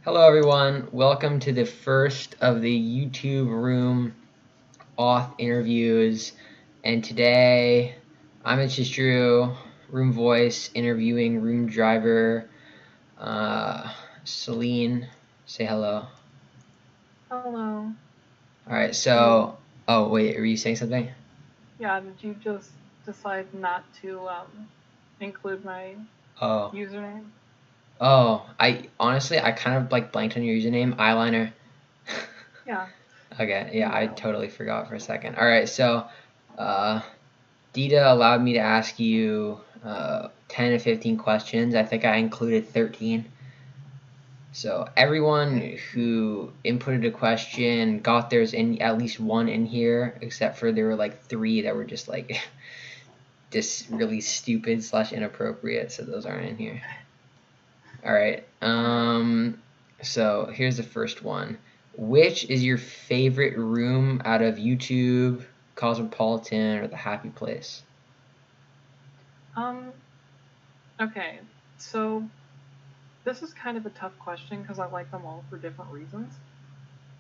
Hello everyone, welcome to the first of the YouTube room Auth interviews, and today it's just Drew, room voice, interviewing room driver Celine. Say hello. Hello. Alright, so, oh wait, were you saying something? Yeah, did you just decide not to include my Oh, username? I honestly, I kind of like blanked on your username, Eyeliner. Yeah, Okay, you yeah, I know. totally forgot for a second. Alright, so, uh, Dita allowed me to ask you 10 to 15 questions. I think I included 13. So everyone who inputted a question got theirs in, at least one in here, except for there were like 3 that were just like just really stupid / inappropriate, so those aren't in here. All right. So here's the first one. Which is your favorite room out of YouTube, Cosmopolitan, or The Happy Place? Um, okay, so this is kind of a tough question because I like them all for different reasons.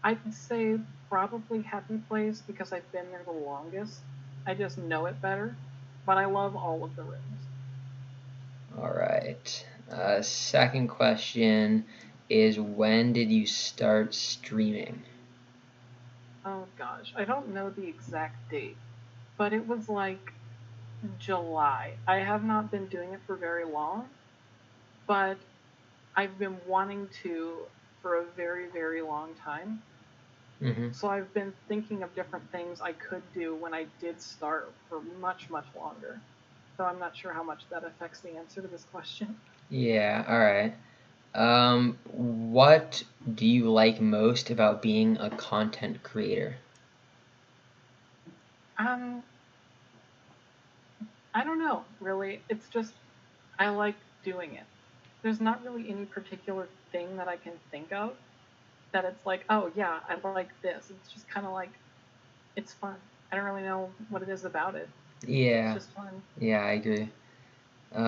I'd say probably Happy Place because I've been there the longest. I just know it better, but I love all of the rooms. All right. Second question is when did you start streaming? Oh gosh, I don't know the exact date, but it was like July. I have not been doing it for very long, but I've been wanting to for a very, very long time. Mm-hmm. So I've been thinking of different things I could do when I did start for much, much longer. So I'm not sure how much that affects the answer to this question. Yeah, all right. What do you like most about being a content creator? Um, I don't know, really. It's just I like doing it. There's not really any particular thing that I can think of that it's like, oh yeah, I like this. It's just kind of like it's fun. I don't really know what it is about it. It's Yeah, just fun. yeah, I agree. All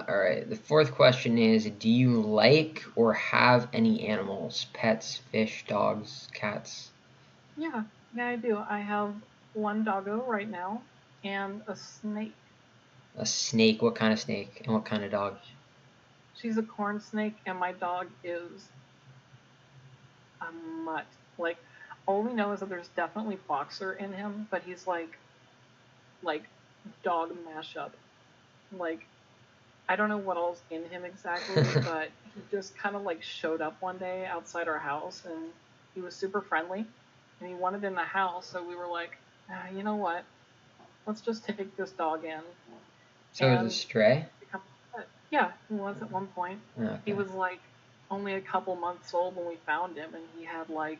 right. The fourth question is, do you like or have any animals? Pets, fish, dogs, cats? Yeah, yeah, I do. I have one doggo right now and a snake. A snake? What kind of snake? And what kind of dog? She's a corn snake, and my dog is a mutt. Like, all we know is that there's definitely boxer in him, but he's like dog mashup. Like, I don't know what all's in him exactly, but he just kind of like showed up one day outside our house, and he was super friendly, and he wanted in the house, so we were like, you know what? Let's just take this dog in So is it a and stray? become a pet. Yeah, he was at one point. He Okay. was like only a couple months old when we found him, and he had like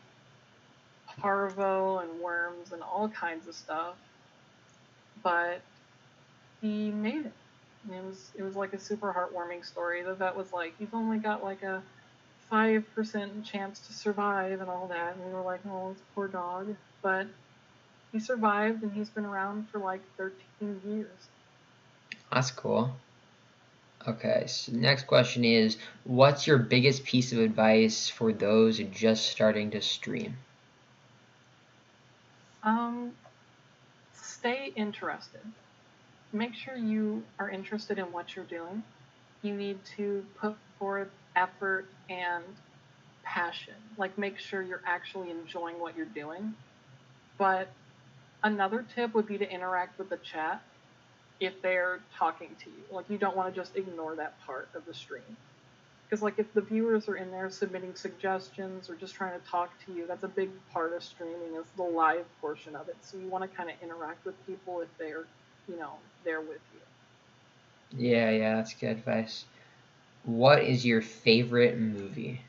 parvo and worms and all kinds of stuff. But he made it. And it was like a super heartwarming story. The vet was like, he's only got like a 5% chance to survive and all that. And we were like, oh, this poor dog. But he survived, and he's been around for like 13 years. That's cool. Okay, so next question is, what's your biggest piece of advice for those just starting to stream? Um, Stay interested. Make sure you are interested in what you're doing. You need to put forth effort and passion. Like, make sure you're actually enjoying what you're doing. But another tip would be to interact with the chat if they're talking to you. Like, you don't want to just ignore that part of the stream. Because, like, if the viewers are in there submitting suggestions or just trying to talk to you, that's a big part of streaming is the live portion of it. So you want to kind of interact with people if they're, there with you. Yeah, yeah, that's good advice. What is your favorite movie?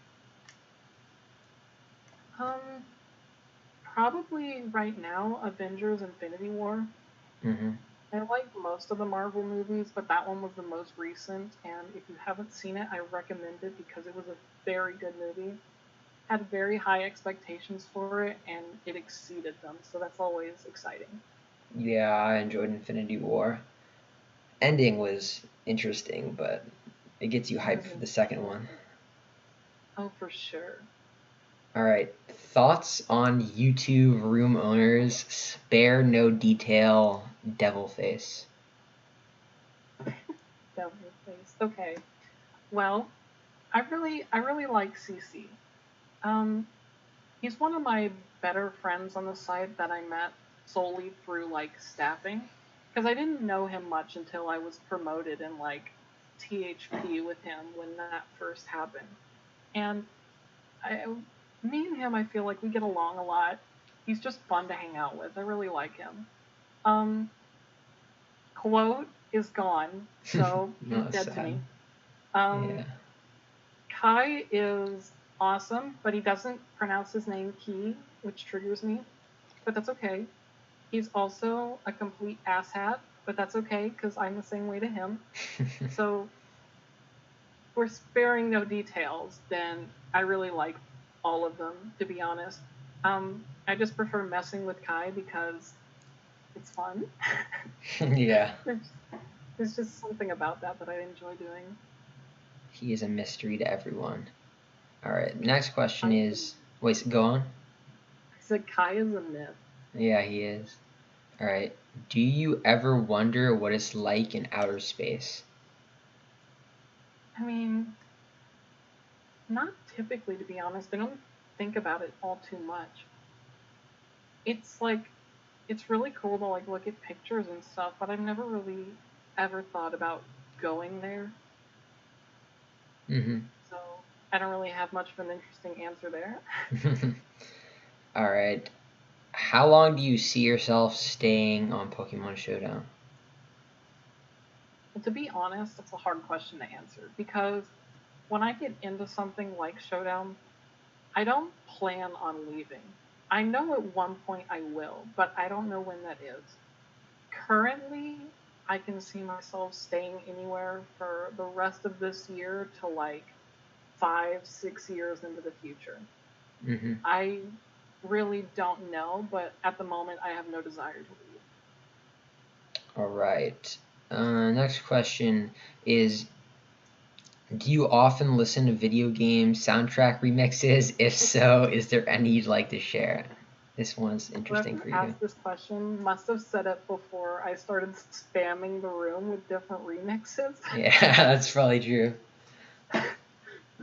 Um, Probably right now, Avengers Infinity War. Mm-hmm. I like most of the Marvel movies, but that one was the most recent, and if you haven't seen it, I recommend it because it was a very good movie. Had very high expectations for it, and it exceeded them, so that's always exciting. Yeah, I enjoyed Infinity War. Ending was interesting, but it gets you hyped for Mm-hmm. the second one. Oh, for sure. All right. Thoughts on YouTube room owners? Spare no detail. Devil face. Devil face. Okay. Well, I really like CC. Um, he's one of my better friends on the site that I met solely through like staffing, because I didn't know him much until I was promoted in like THP with him when that first happened. And I, me and him, I feel like we get along a lot. He's just fun to hang out with. I really like him. Um, Quote is gone, so he's No, dead to sad. me. Um, Yeah. Kai is awesome, but he doesn't pronounce his name Key, which triggers me. But that's okay. He's also a complete asshat, but that's okay because I'm the same way to him. So if we're sparing no details, then I really like all of them, to be honest. I just prefer messing with Kai because it's fun. Yeah. there's, there's just something about that that I enjoy doing. He is a mystery to everyone. All right. Next question Kai is is. Wait, go on. I said Kai is a myth. Yeah, he is. All right. Do you ever wonder what it's like in outer space? I mean, not typically, to be honest. I don't think about it all too much. It's like it's really cool to like look at pictures and stuff, but I've never really ever thought about going there. Mm-hmm. So I don't really have much of an interesting answer there. All right. How long do you see yourself staying on Pokemon Showdown? But to be honest, it's a hard question to answer because when I get into something like Showdown, I don't plan on leaving. I know at one point I will, but I don't know when that is. Currently, I can see myself staying anywhere for the rest of this year to like 5, 6 years into the future. Mm-hmm. I really don't know, but at the moment, I have no desire to leave. All right. Next question is: do you often listen to video game soundtrack remixes? If so, is there any you'd like to share? This one's interesting Whoever for you. asked this question must have said it before I started spamming the room with different remixes. Yeah, that's probably true.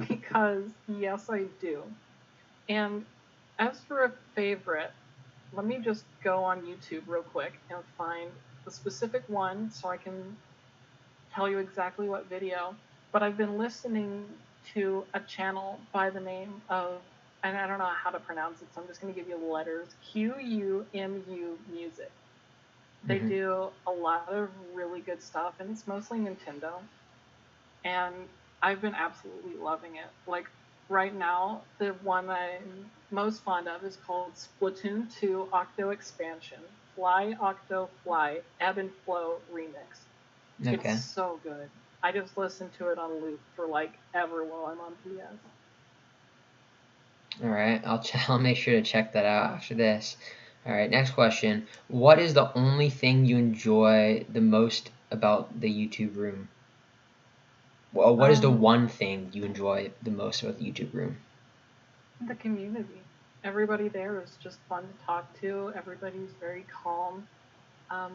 Because, yes, I do. And as for a favorite, let me just go on YouTube real quick and find the specific one so I can tell you exactly what video. But I've been listening to a channel by the name of, and I don't know how to pronounce it, so I'm just going to give you the letters QUMU Music. They Mm-hmm. do a lot of really good stuff, and it's mostly Nintendo. And I've been absolutely loving it. Like right now, the one I'm most fond of is called Splatoon 2 Octo Expansion Fly Octo Fly Ebb and Flow Remix. It's Okay. so good. I just listen to it on loop for like ever while I'm on PS. All right. I'll make sure to check that out after this. All right. Next question: what is the only thing you enjoy the most about the YouTube room? Well, what is the Um, one thing you enjoy the most about the YouTube room? the community. Everybody there is just fun to talk to. Everybody's very calm. Um,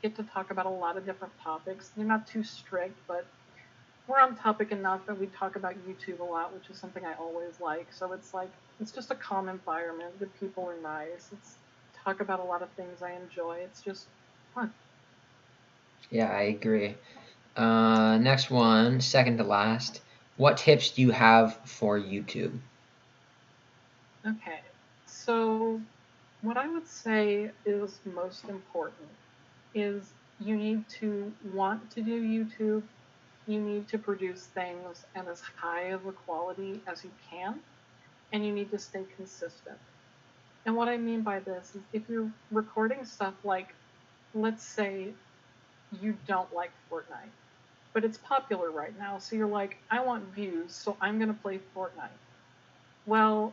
get to talk about a lot of different topics. They're not too strict, but we're on topic enough that we talk about YouTube a lot, which is something I always like. So it's like it's just a calm environment. The people are nice. It's talk about a lot of things I enjoy. It's just fun. Yeah, I agree. Next one, second to last. What tips do you have for YouTube? Okay, so what I would say is most important is you need to want to do YouTube. You need to produce things at as high of a quality as you can, and you need to stay consistent. And what I mean by this is if you're recording stuff like, let's say you don't like Fortnite, but it's popular right now, so you're like, I want views, so I'm going to play Fortnite. Well,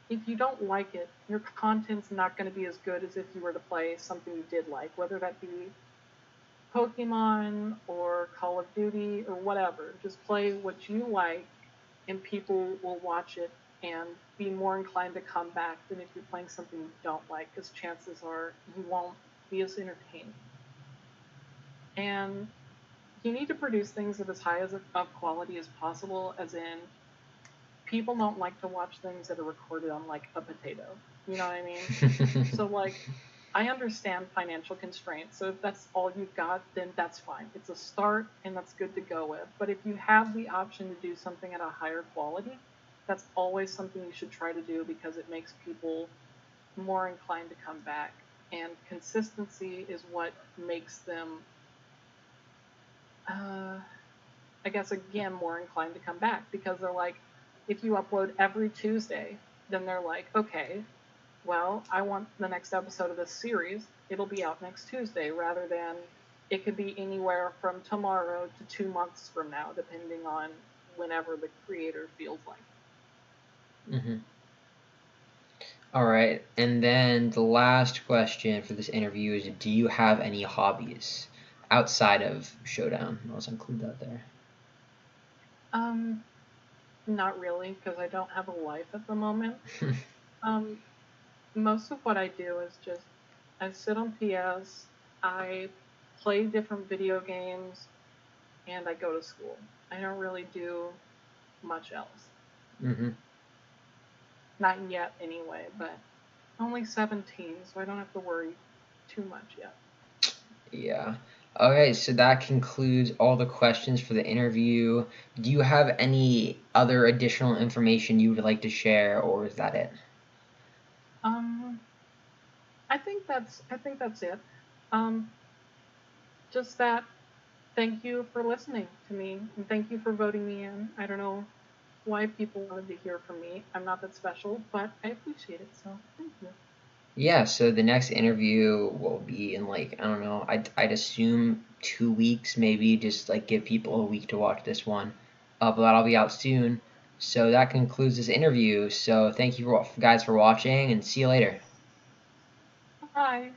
if you don't like it, your content's not going to be as good as if you were to play something you did like, whether that be Pokemon or Call of Duty or whatever. Just play what you like and people will watch it and be more inclined to come back than if you're playing something you don't like, because chances are you won't be as entertained. And you need to produce things of as high as of quality as possible, as in people don't like to watch things that are recorded on like a potato. You know what I mean? So like I understand financial constraints. So if that's all you've got, then that's fine. It's a start and that's good to go with. But if you have the option to do something at a higher quality, that's always something you should try to do, because it makes people more inclined to come back. And consistency is what makes them, I guess, again, more inclined to come back, because they're like, if you upload every Tuesday, then they're like, okay, well, I want the next episode of this series. It'll be out next Tuesday, rather than it could be anywhere from tomorrow to 2 months from now, depending on whenever the creator feels like. Mm-hmm. All right, and then the last question for this interview is, do you have any hobbies outside of Showdown? Let's include that there. Not really, because I don't have a life at the moment. Most of what I do is just I sit on PS, I play different video games, and I go to school. I don't really do much else. Mm-hmm. Not yet, anyway, but I'm only 17, so I don't have to worry too much yet. Yeah. Okay, so that concludes all the questions for the interview. Do you have any other additional information you would like to share, or is that it? I think that's it. Just that. Thank you for listening to me, and thank you for voting me in. I don't know why people wanted to hear from me. I'm not that special, but I appreciate it, so thank you. Yeah, so the next interview will be in, like, I don't know, I'd assume 2 weeks, maybe, just like give people a week to watch this one. But that'll be out soon. So that concludes this interview. So thank you guys for watching, and see you later. Bye.